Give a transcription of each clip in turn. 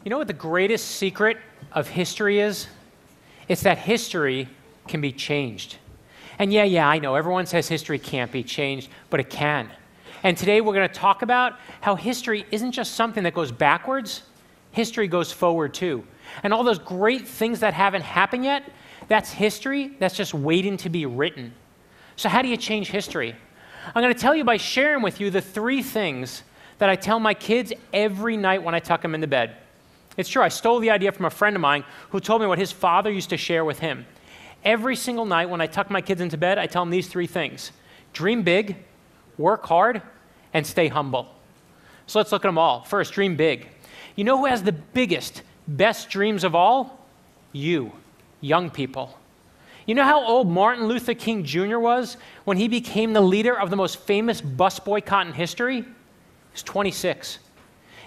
You know what the greatest secret of history is? It's that history can be changed. And yeah, I know, everyone says history can't be changed, but it can. And today we're going to talk about how history isn't just something that goes backwards, history goes forward too. And all those great things that haven't happened yet, that's history that's just waiting to be written. So how do you change history? I'm going to tell you by sharing with you the 3 things that I tell my kids every night when I tuck them into bed. It's true, I stole the idea from a friend of mine who told me what his father used to share with him. Every single night when I tuck my kids into bed, I tell them these 3 things. Dream big, work hard, and stay humble. So let's look at them all. First, dream big. You know who has the biggest, best dreams of all? You, young people. You know how old Martin Luther King Jr. was when he became the leader of the most famous bus boycott in history? He was 26.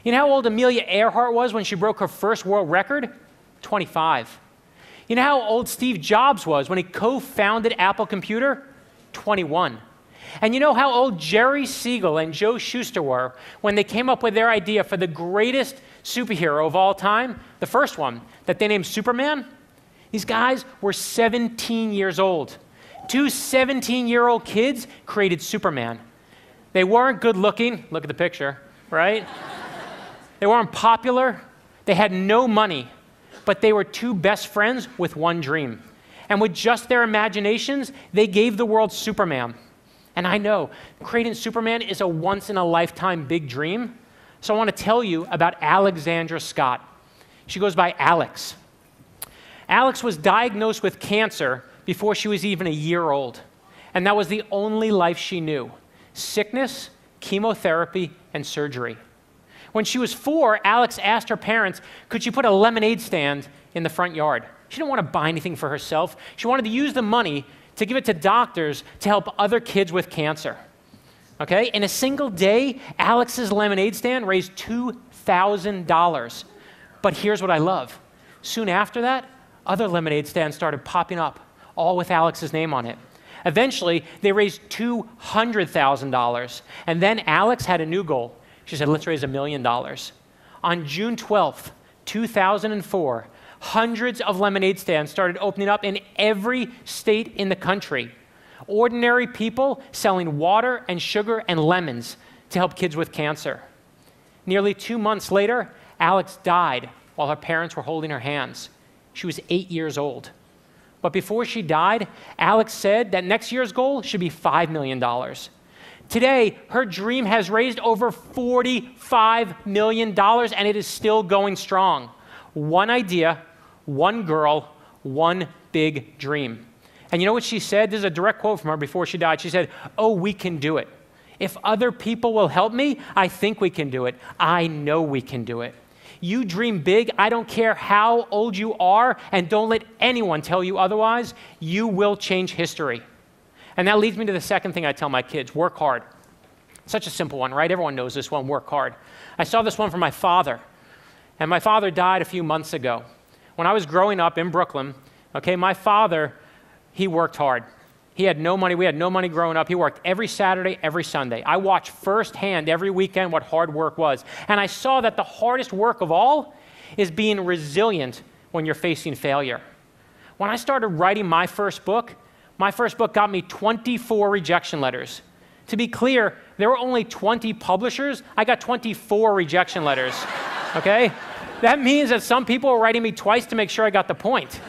You know how old Amelia Earhart was when she broke her first world record? 25. You know how old Steve Jobs was when he co-founded Apple Computer? 21. And you know how old Jerry Siegel and Joe Shuster were when they came up with their idea for the greatest superhero of all time? The first one, that they named Superman? These guys were 17 years old. 2 17-year-old kids created Superman. They weren't good looking, look at the picture, right? They weren't popular, they had no money, but they were 2 best friends with 1 dream. And with just their imaginations, they gave the world Superman. And I know, creating Superman is a once-in-a-lifetime big dream, so I want to tell you about Alexandra Scott. She goes by Alex. Alex was diagnosed with cancer before she was even a year old, and that was the only life she knew: sickness, chemotherapy, and surgery. When she was 4, Alex asked her parents, could she put a lemonade stand in the front yard? She didn't want to buy anything for herself. She wanted to use the money to give it to doctors to help other kids with cancer. Okay? In a single day, Alex's lemonade stand raised $2,000. But here's what I love. Soon after that, other lemonade stands started popping up, all with Alex's name on it. Eventually, they raised $200,000. And then Alex had a new goal. She said, let's raise $1 million. On June 12th, 2004, hundreds of lemonade stands started opening up in every state in the country. Ordinary people selling water and sugar and lemons to help kids with cancer. Nearly 2 months later, Alex died while her parents were holding her hands. She was 8 years old. But before she died, Alex said that next year's goal should be $5 million. Today, her dream has raised over $45 million, and it is still going strong. 1 idea, 1 girl, 1 big dream. And you know what she said? This is a direct quote from her before she died. She said, "Oh, we can do it. If other people will help me, I think we can do it. I know we can do it." You dream big. I don't care how old you are, and don't let anyone tell you otherwise. You will change history. And that leads me to the second thing I tell my kids: work hard. Such a simple one, right? Everyone knows this one, work hard. I saw this one from my father, and my father died a few months ago. When I was growing up in Brooklyn, okay, my father, he worked hard. He had no money. We had no money growing up. He worked every Saturday, every Sunday. I watched firsthand every weekend what hard work was. And I saw that the hardest work of all is being resilient when you're facing failure. When I started writing my first book got me 24 rejection letters. To be clear, there were only 20 publishers. I got 24 rejection letters, okay? That means that some people were writing me twice to make sure I got the point.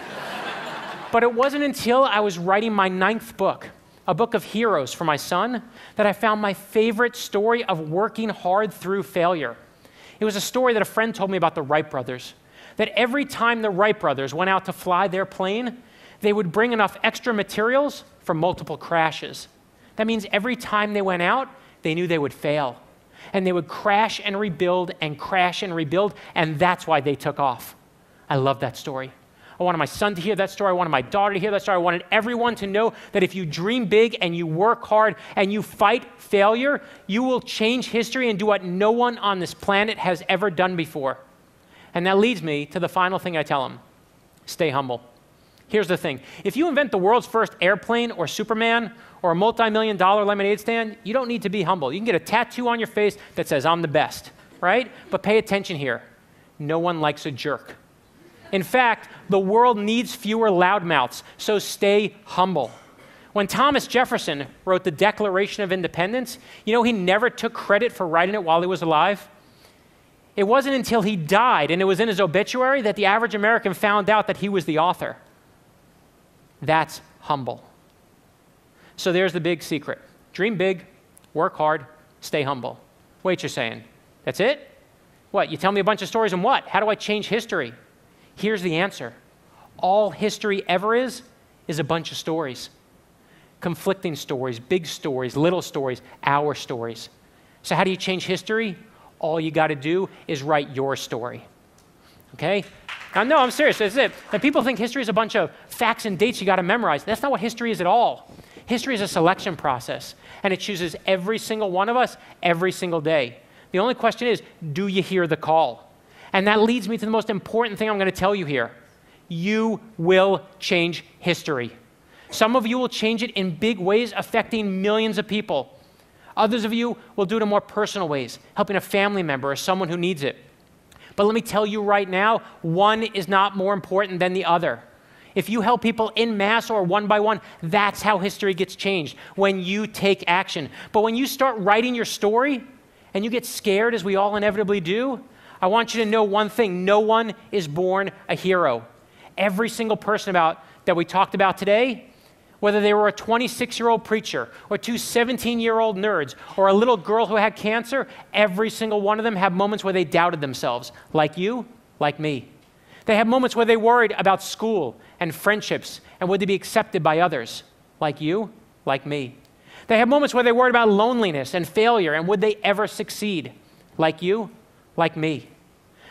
But it wasn't until I was writing my 9th book, a book of heroes for my son, that I found my favorite story of working hard through failure. It was a story that a friend told me about the Wright brothers, that every time the Wright brothers went out to fly their plane, they would bring enough extra materials for multiple crashes. That means every time they went out, they knew they would fail. And they would crash and rebuild, and that's why they took off. I love that story. I wanted my son to hear that story. I wanted my daughter to hear that story. I wanted everyone to know that if you dream big and you work hard and you fight failure, you will change history and do what no one on this planet has ever done before. And that leads me to the final thing I tell them: stay humble. Here's the thing. If you invent the world's first airplane or Superman or a multi-million-dollar lemonade stand, you don't need to be humble. You can get a tattoo on your face that says, "I'm the best," right? But pay attention here. no one likes a jerk. In fact, the world needs fewer loudmouths, so stay humble. When Thomas Jefferson wrote the Declaration of Independence, you know he never took credit for writing it while he was alive? It wasn't until he died and it was in his obituary that the average American found out that he was the author. That's humble. So there's the big secret. Dream big, work hard, stay humble. Wait, you're saying, that's it? What, you tell me a bunch of stories and what? How do I change history? Here's the answer. All history ever is a bunch of stories. Conflicting stories, big stories, little stories, our stories. So how do you change history? All you got to do is write your story. Okay? Now, no, I'm serious. That's it. And people think history is a bunch of facts and dates you got to memorize. That's not what history is at all. History is a selection process, and it chooses every single one of us every single day. The only question is, do you hear the call? And that leads me to the most important thing I'm going to tell you here. You will change history. Some of you will change it in big ways, affecting millions of people. Others of you will do it in more personal ways, helping a family member or someone who needs it. But let me tell you right now, one is not more important than the other. If you help people en masse or one by one, that's how history gets changed, when you take action. But when you start writing your story and you get scared, as we all inevitably do, I want you to know one thing. No one is born a hero. Every single person that we talked about today, whether they were a 26-year-old preacher or two 17-year-old nerds or a little girl who had cancer, every single one of them had moments where they doubted themselves, like you, like me. They had moments where they worried about school and friendships and would they be accepted by others, like you, like me. They had moments where they worried about loneliness and failure and would they ever succeed, like you, like me.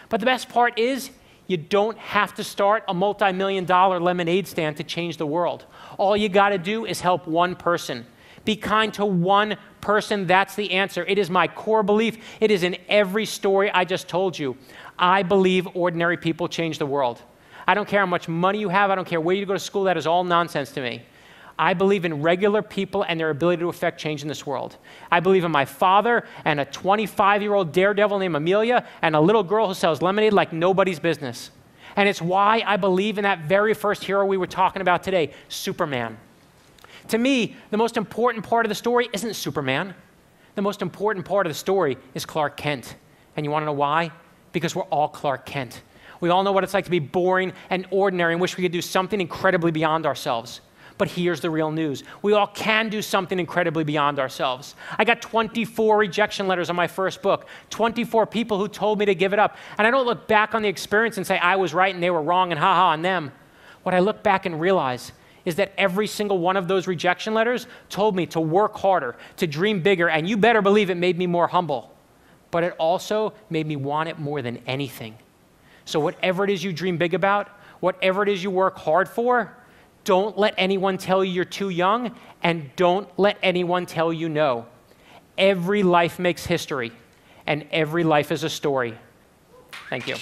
But the best part is, you don't have to start a multi-million-dollar lemonade stand to change the world. All you got to do is help one person. Be kind to one person. That's the answer. It is my core belief. It is in every story I just told you. I believe ordinary people change the world. I don't care how much money you have. I don't care where you go to school. That is all nonsense to me. I believe in regular people and their ability to affect change in this world. I believe in my father and a 25-year-old daredevil named Amelia and a little girl who sells lemonade like nobody's business. And it's why I believe in that very first hero we were talking about today, Superman. To me, the most important part of the story isn't Superman. The most important part of the story is Clark Kent. And you want to know why? Because we're all Clark Kent. We all know what it's like to be boring and ordinary and wish we could do something incredibly beyond ourselves. But here's the real news. We all can do something incredibly beyond ourselves. I got 24 rejection letters on my first book, 24 people who told me to give it up. And I don't look back on the experience and say I was right and they were wrong and ha-ha on them. What I look back and realize is that every single one of those rejection letters told me to work harder, to dream bigger, and you better believe it made me more humble. But it also made me want it more than anything. So whatever it is you dream big about, whatever it is you work hard for, don't let anyone tell you you're too young, and don't let anyone tell you no. Every life makes history, and every life is a story. Thank you.